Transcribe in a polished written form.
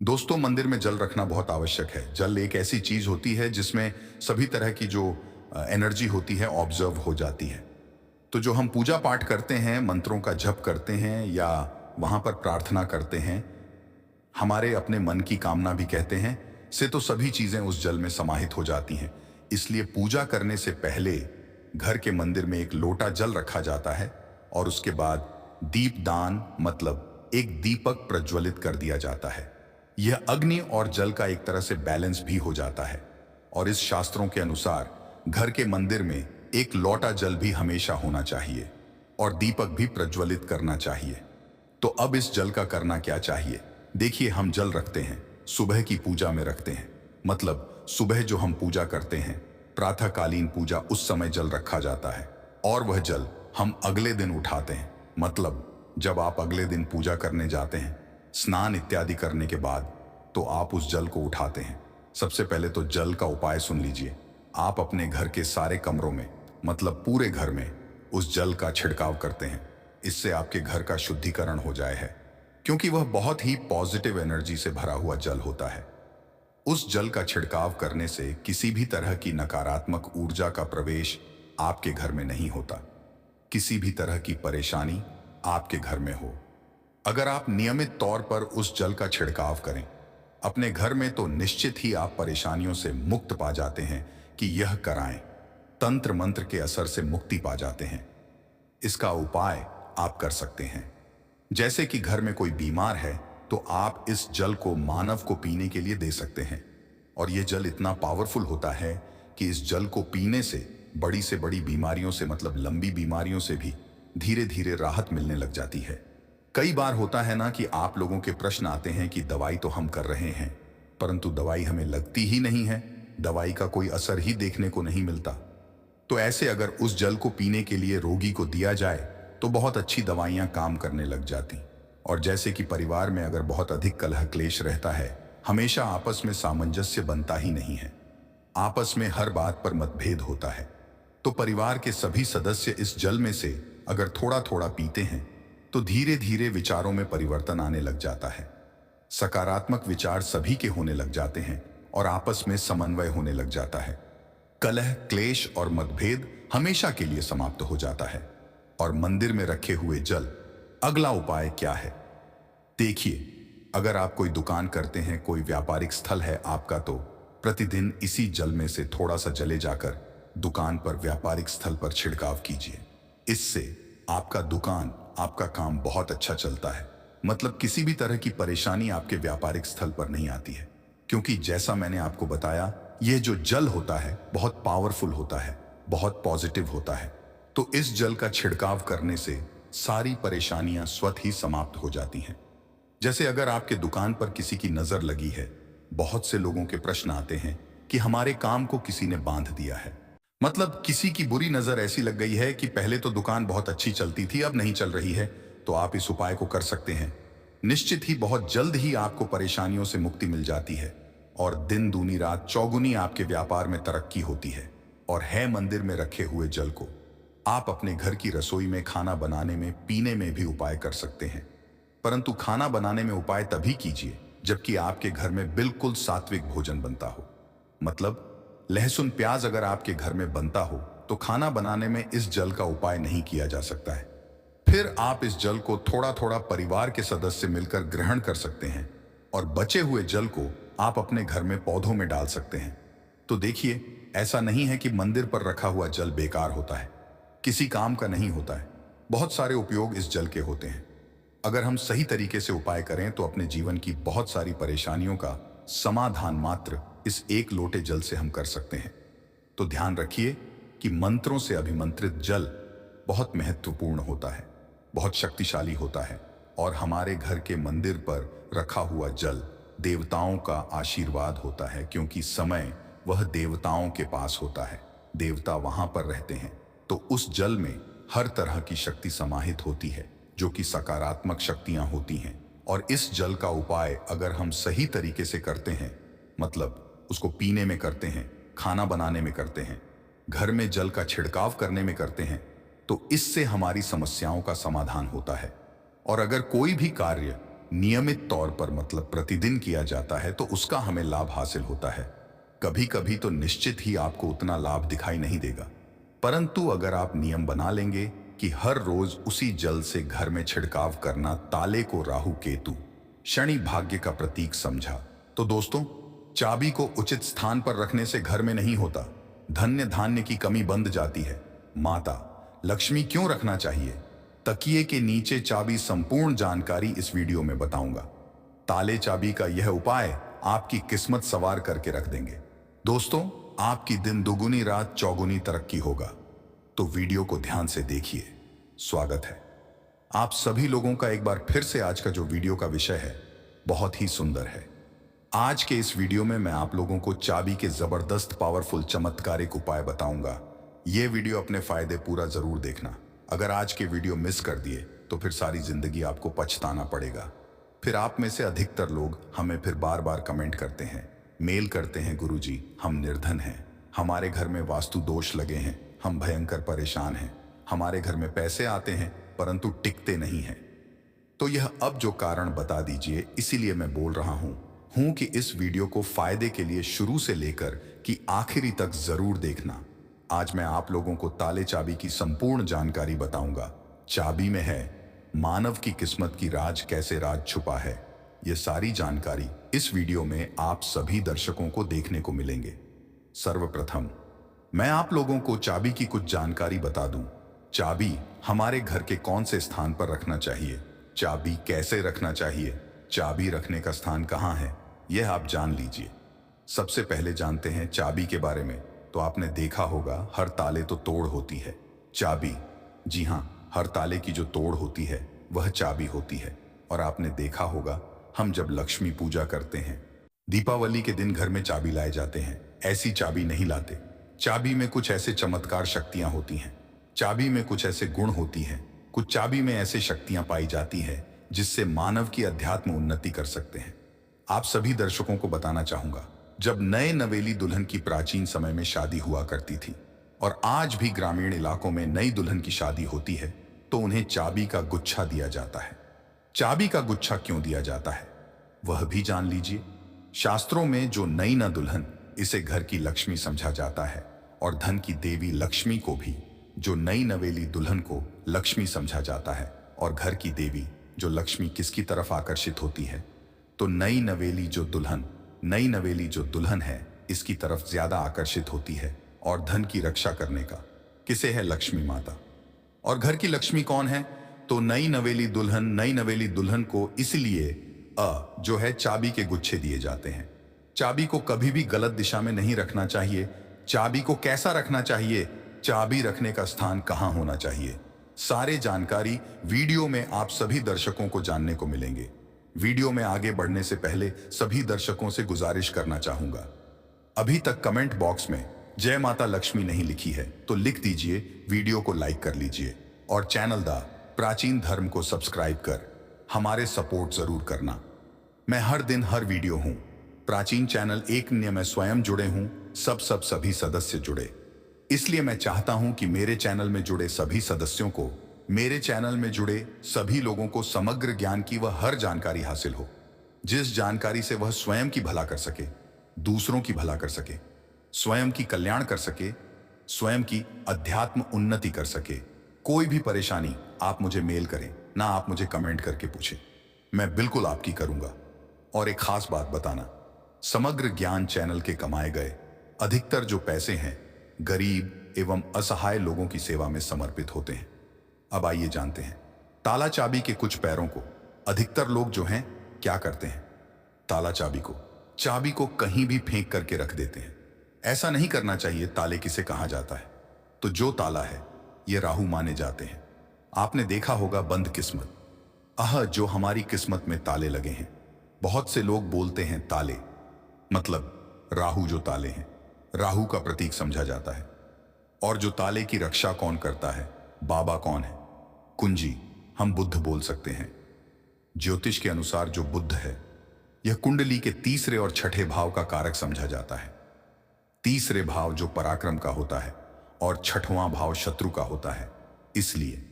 दोस्तों, मंदिर में जल रखना बहुत आवश्यक है। जल एक ऐसी चीज होती है जिसमें सभी तरह की जो एनर्जी होती है ऑब्जर्व हो जाती है। तो जो हम पूजा पाठ करते हैं, मंत्रों का जप करते हैं या वहां पर प्रार्थना करते हैं, हमारे अपने मन की कामना भी कहते हैं, से तो सभी चीजें उस जल में समाहित हो जाती हैं। इसलिए पूजा करने से पहले घर के मंदिर में एक लोटा जल रखा जाता है और उसके बाद दीपदान मतलब एक दीपक प्रज्वलित कर दिया जाता है। यह अग्नि और जल का एक तरह से बैलेंस भी हो जाता है। और इस शास्त्रों के अनुसार घर के मंदिर में एक लोटा जल भी हमेशा होना चाहिए और दीपक भी प्रज्वलित करना चाहिए। तो अब इस जल का करना क्या चाहिए? देखिए, हम जल रखते हैं, सुबह की पूजा में रखते हैं। मतलब सुबह जो हम पूजा करते हैं, प्रातःकालीन पूजा, उस समय जल रखा जाता है और वह जल हम अगले दिन उठाते हैं। मतलब जब आप अगले दिन पूजा करने जाते हैं, स्नान इत्यादि करने के बाद, तो आप उस जल को उठाते हैं। सबसे पहले तो जल का उपाय सुन लीजिए। आप अपने घर के सारे कमरों में, मतलब पूरे घर में, उस जल का छिड़काव करते हैं। इससे आपके घर का शुद्धिकरण हो जाए है, क्योंकि वह बहुत ही पॉजिटिव एनर्जी से भरा हुआ जल होता है। उस जल का छिड़काव करने से किसी भी तरह की नकारात्मक ऊर्जा का प्रवेश आपके घर में नहीं होता। किसी भी तरह की परेशानी आपके घर में हो, अगर आप नियमित तौर पर उस जल का छिड़काव करें अपने घर में, तो निश्चित ही आप परेशानियों से मुक्त पा जाते हैं कि यह कराएं। तंत्र मंत्र के असर से मुक्ति पा जाते हैं। इसका उपाय आप कर सकते हैं। जैसे कि घर में कोई बीमार है, तो आप इस जल को मानव को पीने के लिए दे सकते हैं। और यह जल इतना पावरफुल होता है कि इस जल को पीने से बड़ी बीमारियों से, मतलब लंबी बीमारियों से भी धीरे धीरे राहत मिलने लग जाती है। कई बार होता है ना कि आप लोगों के प्रश्न आते हैं कि दवाई तो हम कर रहे हैं, परंतु दवाई हमें लगती ही नहीं है, दवाई का कोई असर ही देखने को नहीं मिलता। तो ऐसे अगर उस जल को पीने के लिए रोगी को दिया जाए, तो बहुत अच्छी दवाइयां काम करने लग जाती। और जैसे कि परिवार में अगर बहुत अधिक कलह क्लेश रहता है, हमेशा आपस में सामंजस्य बनता ही नहीं है, आपस में हर बात पर मतभेद होता है, तो परिवार के सभी सदस्य इस जल में से अगर थोड़ा थोड़ा पीते हैं, तो धीरे धीरे विचारों में परिवर्तन आने लग जाता है। सकारात्मक विचार सभी के होने लग जाते हैं और आपस में समन्वय होने लग जाता है। कलह, क्लेश और मतभेद हमेशा के लिए समाप्त हो जाता है। और मंदिर में रखे हुए जल, अगला उपाय क्या है? देखिए, अगर आप कोई दुकान करते हैं, कोई व्यापारिक स्थल है आपका, तो प्रतिदिन इसी जल में से थोड़ा सा जले जाकर दुकान पर, व्यापारिक स्थल पर छिड़काव कीजिए। इससे आपका दुकान, आपका काम बहुत अच्छा चलता है। मतलब किसी भी तरह की परेशानी आपके व्यापारिक स्थल पर नहीं आती है, क्योंकि जैसा मैंने आपको बताया, यह जो जल होता है बहुत पावरफुल होता है, बहुत पॉजिटिव होता है। तो इस जल का छिड़काव करने से सारी परेशानियां स्वतः ही समाप्त हो जाती हैं। जैसे अगर आपके दुकान पर किसी की नजर लगी है, बहुत से लोगों के प्रश्न आते हैं कि हमारे काम को किसी ने बांध दिया है। मतलब किसी की बुरी नजर ऐसी लग गई है कि पहले तो दुकान बहुत अच्छी चलती थी, अब नहीं चल रही है। तो आप इस उपाय को कर सकते हैं। निश्चित ही बहुत जल्द ही आपको परेशानियों से मुक्ति मिल जाती है और दिन दूनी रात चौगुनी आपके व्यापार में तरक्की होती है। और है मंदिर में रखे हुए जल को आप अपने घर की रसोई में, खाना बनाने में, पीने में भी उपाय कर सकते हैं। परंतु खाना बनाने में उपाय तभी कीजिए जबकि आपके घर में बिल्कुल सात्विक भोजन बनता हो। मतलब लहसुन प्याज अगर आपके घर में बनता हो, तो खाना बनाने में इस जल का उपाय नहीं किया जा सकता है। फिर आप इस जल को थोड़ा थोड़ा परिवार के सदस्य मिलकर ग्रहण कर सकते हैं और बचे हुए जल को आप अपने घर में पौधों में डाल सकते हैं। तो देखिए, ऐसा नहीं है कि मंदिर पर रखा हुआ जल बेकार होता है, किसी काम का नहीं होता है। बहुत सारे उपयोग इस जल के होते हैं। अगर हम सही तरीके से उपाय करें, तो अपने जीवन की बहुत सारी परेशानियों का समाधान मात्र इस एक लोटे जल से हम कर सकते हैं। तो ध्यान रखिए कि मंत्रों से अभिमंत्रित जल बहुत महत्वपूर्ण होता है, बहुत शक्तिशाली होता है। और हमारे घर के मंदिर पर रखा हुआ जल देवताओं का आशीर्वाद होता है, क्योंकि समय वह देवताओं के पास होता है, देवता वहां पर रहते हैं। तो उस जल में हर तरह की शक्ति समाहित होती है, जो कि सकारात्मक शक्तियां होती हैं। और इस जल का उपाय अगर हम सही तरीके से करते हैं, मतलब उसको पीने में करते हैं, खाना बनाने में करते हैं, घर में जल का छिड़काव करने में करते हैं, तो इससे हमारी समस्याओं का समाधान होता है। और अगर कोई भी कार्य नियमित तौर पर मतलब प्रतिदिन किया जाता है तो उसका हमें लाभ हासिल होता है। कभी कभी तो निश्चित ही आपको उतना लाभ दिखाई नहीं देगा, परंतु अगर आप नियम बना लेंगे कि हर रोज उसी जल से घर में छिड़काव करना ताले को राहु केतु शनि भाग्य का प्रतीक समझा, तो दोस्तों चाबी को उचित स्थान पर रखने से घर में नहीं होता धन्य धान्य की कमी बंद जाती है। माता लक्ष्मी क्यों रखना चाहिए? तकिए के नीचे चाबी संपूर्ण जानकारी इस वीडियो में बताऊंगा। ताले चाबी का यह उपाय आपकी किस्मत सवार करके रख देंगे। दोस्तों आपकी दिन दुगुनी रात चौगुनी तरक्की होगा, तो वीडियो को ध्यान से देखिए। स्वागत है आप सभी लोगों का एक बार फिर से। आज का जो वीडियो का विषय है बहुत ही सुंदर है। आज के इस वीडियो में मैं आप लोगों को चाबी के जबरदस्त पावरफुल चमत्कारिक उपाय बताऊंगा। यह वीडियो अपने फायदे पूरा जरूर देखना। अगर आज के वीडियो मिस कर दिए तो फिर सारी जिंदगी आपको पछताना पड़ेगा। फिर आप में से अधिकतर लोग हमें फिर बार बार कमेंट करते हैं, मेल करते हैं, गुरुजी हम निर्धन हैं, हमारे घर में वास्तु दोष लगे हैं, हम भयंकर परेशान हैं, हमारे घर में पैसे आते हैं परंतु टिकते नहीं हैं। तो यह अब जो कारण बता दीजिए, इसीलिए मैं बोल रहा हूं कि इस वीडियो को फायदे के लिए शुरू से लेकर कि आखिरी तक जरूर देखना। आज मैं आप लोगों को ताले चाबी की संपूर्ण जानकारी बताऊंगा। चाबी में है मानव की किस्मत की राज, कैसे राज छुपा है। यह सारी जानकारी इस वीडियो में आप सभी दर्शकों को देखने को मिलेंगे। सर्वप्रथम मैं आप लोगों को चाबी की कुछ जानकारी बता दूं। चाबी हमारे घर के कौन से स्थान पर रखना चाहिए, चाबी कैसे रखना चाहिए, चाबी रखने का स्थान कहां है, यह आप जान लीजिए। सबसे पहले जानते हैं चाबी के बारे में। तो आपने देखा होगा हर ताले तो तोड़ होती है, चाबी, जी हां, हर ताले की जो तोड़ होती है वह चाबी होती है। और आपने देखा होगा हम जब लक्ष्मी पूजा करते हैं, दीपावली के दिन घर में चाबी लाए जाते हैं, ऐसी चाबी नहीं लाते। चाबी में कुछ ऐसे चमत्कार शक्तियां होती हैं, चाबी में कुछ ऐसे गुण होती हैं, कुछ चाबी में ऐसे शक्तियां पाई जाती हैं जिससे मानव की अध्यात्म उन्नति कर सकते हैं। आप सभी दर्शकों को बताना चाहूंगा, जब नए नवेली दुल्हन की प्राचीन समय में शादी हुआ करती थी और आज भी ग्रामीण इलाकों में नई दुल्हन की शादी होती है तो उन्हें चाबी का गुच्छा दिया जाता है। चाबी का गुच्छा क्यों दिया जाता है वह भी जान लीजिए। शास्त्रों में जो नई न दुल्हन, इसे घर की लक्ष्मी समझा जाता है और धन की देवी लक्ष्मी को भी जो नई नवेली दुल्हन को लक्ष्मी समझा जाता है। और घर की देवी जो लक्ष्मी किसकी तरफ आकर्षित होती है, तो नई नवेली जो दुल्हन है इसकी तरफ ज्यादा आकर्षित होती है। और धन की रक्षा करने का किसे है, लक्ष्मी माता। और घर की लक्ष्मी कौन है, तो नई नवेली दुल्हन को इसलिए जो है चाबी के गुच्छे दिए जाते हैं। चाबी को कभी भी गलत दिशा में नहीं रखना चाहिए। चाबी को कैसा रखना चाहिए, चाबी रखने का स्थान कहां होना चाहिए, सारे जानकारी वीडियो में आप सभी दर्शकों को जानने को मिलेंगे। वीडियो में आगे बढ़ने से पहले सभी दर्शकों से गुजारिश करना चाहूंगा, अभी तक कमेंट बॉक्स में जय माता लक्ष्मी नहीं लिखी है तो लिख दीजिए, वीडियो को लाइक कर लीजिए और चैनल द प्राचीन धर्म को सब्सक्राइब कर हमारे सपोर्ट जरूर करना। मैं हर दिन हर वीडियो हूं, प्राचीन चैनल एक नियम में स्वयं जुड़े हूं, सभी सदस्य जुड़े। इसलिए मैं चाहता हूं कि मेरे चैनल में जुड़े सभी सदस्यों को, मेरे चैनल में जुड़े सभी लोगों को समग्र ज्ञान की वह हर जानकारी हासिल हो, जिस जानकारी से वह स्वयं की भला कर सके, दूसरों की भला कर सके, स्वयं की कल्याण कर सके, स्वयं की अध्यात्म उन्नति कर सके। कोई भी परेशानी आप मुझे मेल करें, ना आप मुझे कमेंट करके पूछें, मैं बिल्कुल आपकी करूंगा। और एक खास बात बताना, समग्र ज्ञान चैनल के कमाए गए अधिकतर जो पैसे हैं गरीब एवं असहाय लोगों की सेवा में समर्पित होते हैं। अब आइए जानते हैं ताला चाबी के कुछ पैरों को। अधिकतर लोग जो हैं क्या करते हैं, ताला चाबी को कहीं भी फेंक करके रख देते हैं। ऐसा नहीं करना चाहिए। ताले किसे कहा जाता है, तो जो ताला है ये राहु माने जाते हैं। आपने देखा होगा बंद किस्मत, जो हमारी किस्मत में ताले लगे हैं। बहुत से लोग बोलते हैं ताले मतलब राहु, जो ताले हैं राहु का प्रतीक समझा जाता है। और जो ताले की रक्षा कौन करता है, बाबा कौन है, कुंजी, हम बुद्ध बोल सकते हैं। ज्योतिष के अनुसार जो बुद्ध है यह कुंडली के तीसरे और छठे भाव का कारक समझा जाता है। तीसरे भाव जो पराक्रम का होता है और छठवां भाव शत्रु का होता है। इसलिए